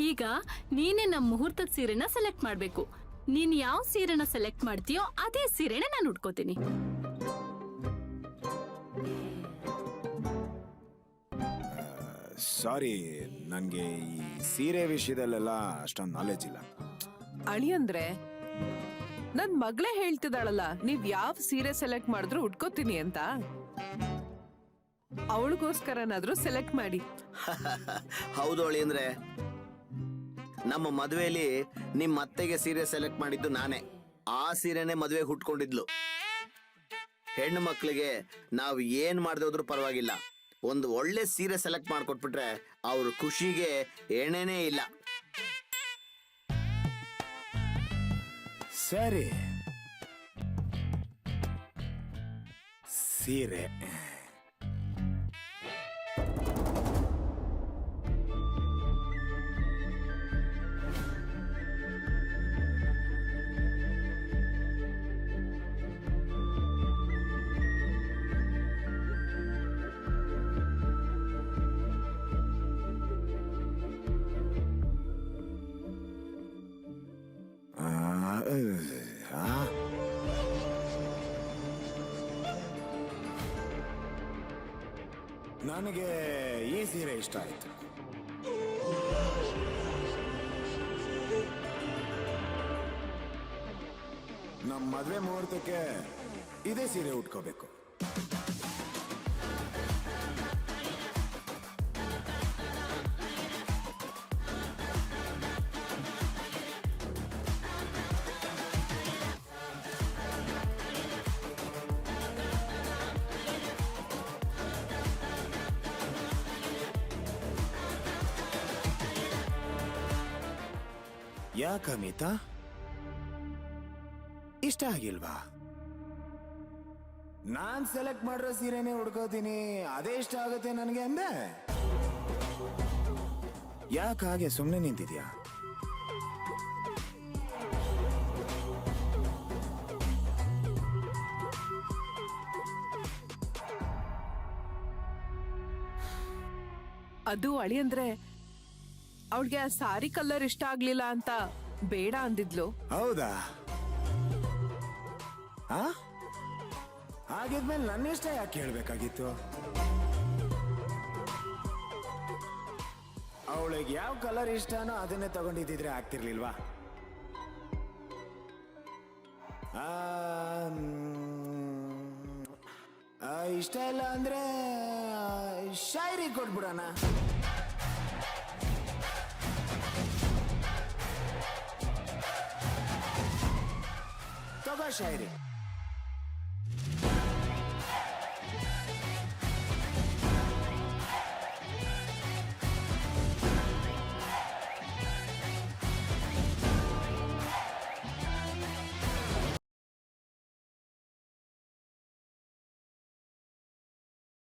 ಈಗ ನೀನೇ ನಮ್ಮ ಮುಹೂರ್ತದ ಸೀರೆನ ಸೆಲೆಕ್ಟ್ ಮಾಡ್ಬೇಕು. ನೀನ್ ಯಾವ ಸೀರೆನ ಸೆಲೆಕ್ಟ್ ಮಾಡ್ತೀಯೋ ಅದೇ ಸೀರೆನ ನಾನು ಉಟ್ಕೋತೀನಿ. ಸಾರಿ, ನಂಗೆ ಈ ಸೀರೆ ವಿಷಯದಲ್ಲೆಲ್ಲ ಅಷ್ಟೊಂದು ನಾಲೆಜ್ ಇಲ್ಲ. ಅಳಿ ಅಂದ್ರೆ ನನ್ ಮಗಳೇ ಹೇಳ್ತಿದ್ದಾಳಲ್ಲ, ನೀವ್ ಯಾವ ಸೀರೆ ಸೆಲೆಕ್ಟ್ ಮಾಡಿದ್ರು ಉಟ್ಕೋತೀನಿ ಅಂತ. ಅವಳಿಗೋಸ್ಕರನಾದ್ರೂ ಸೆಲೆಕ್ಟ್ ಮಾಡಿ. ಹೌದು ಅಳಿ ಅಂದ್ರೆ, ನಮ್ಮ ಮದುವೆಯಲ್ಲಿ ನಿಮ್ ಅತ್ತೆಗೆ ಸೀರೆ ಸೆಲೆಕ್ಟ್ ಮಾಡಿದ್ದು ನಾನೇ. ಆ ಸೀರೆನೆ ಮದುವೆಗೆ ಹುಟ್ಕೊಂಡಿದ್ಲು. ಹೆಣ್ಣು ಮಕ್ಕಳಿಗೆ ನಾವು ಏನ್ ಮಾಡದೆ ಹೋದ್ರೂ ಪರವಾಗಿಲ್ಲ, ಒಂದು ಒಳ್ಳೆ ಸೀರೆ ಸೆಲೆಕ್ಟ್ ಮಾಡ್ಕೊಟ್ಬಿಟ್ರೆ ಅವ್ರ ಖುಷಿಗೆ ಎಣ್ಣೆನೇ ಇಲ್ಲ. ಸರಿ, ಸೀರೆ ನನಗೆ ಈ ಸೀರೆ ಇಷ್ಟ ಆಯ್ತು. ನಮ್ಮ ಮದುವೆ ಮುಹೂರ್ತಕ್ಕೆ ಇದೇ ಸೀರೆ ಉಟ್ಕೋಬೇಕು. ಯಾಕ ಅಮಿತಾ, ಇಷ್ಟ ಆಗಿಲ್ವಾ? ನಾನ್ ಸೆಲೆಕ್ಟ್ ಮಾಡಿರೋ ಸೀರೆನೆ ಹುಡ್ಕೋತೀನಿ, ಅದೇ ಇಷ್ಟ ಆಗುತ್ತೆ ನನಗೆ ಅಂದೆ. ಯಾಕ ಹಾಗೆ ಸುಮ್ಮನೆ ನಿಂತಿದ್ಯಾ? ಅದು ಅಳಿ ಅಂದ್ರೆ ಅವಳಿಗೆ ಆ ಸಾರಿ ಕಲರ್ ಇಷ್ಟ ಆಗ್ಲಿಲ್ಲ ಅಂತ ಬೇಡ ಅಂದಿದ್ಲು. ಹೌದಾ? ಹಾಗಿದ್ಮೇಲೆ ನನ್ನ ಇಷ್ಟ ಯಾಕೆ ಹೇಳ್ಬೇಕಾಗಿತ್ತು? ಅವಳಿಗೆ ಯಾವ ಕಲರ್ ಇಷ್ಟನೋ ಅದನ್ನೇ ತಗೊಂಡಿದ್ದಿದ್ರೆ ಆಗ್ತಿರ್ಲಿಲ್ವಾ? ಇಷ್ಟ ಇಲ್ಲ ಅಂದ್ರೆ ಶಾಯರಿ ಕೊಟ್ಬಿಡೋಣ. ತಗೋ ಶಾಯರಿ.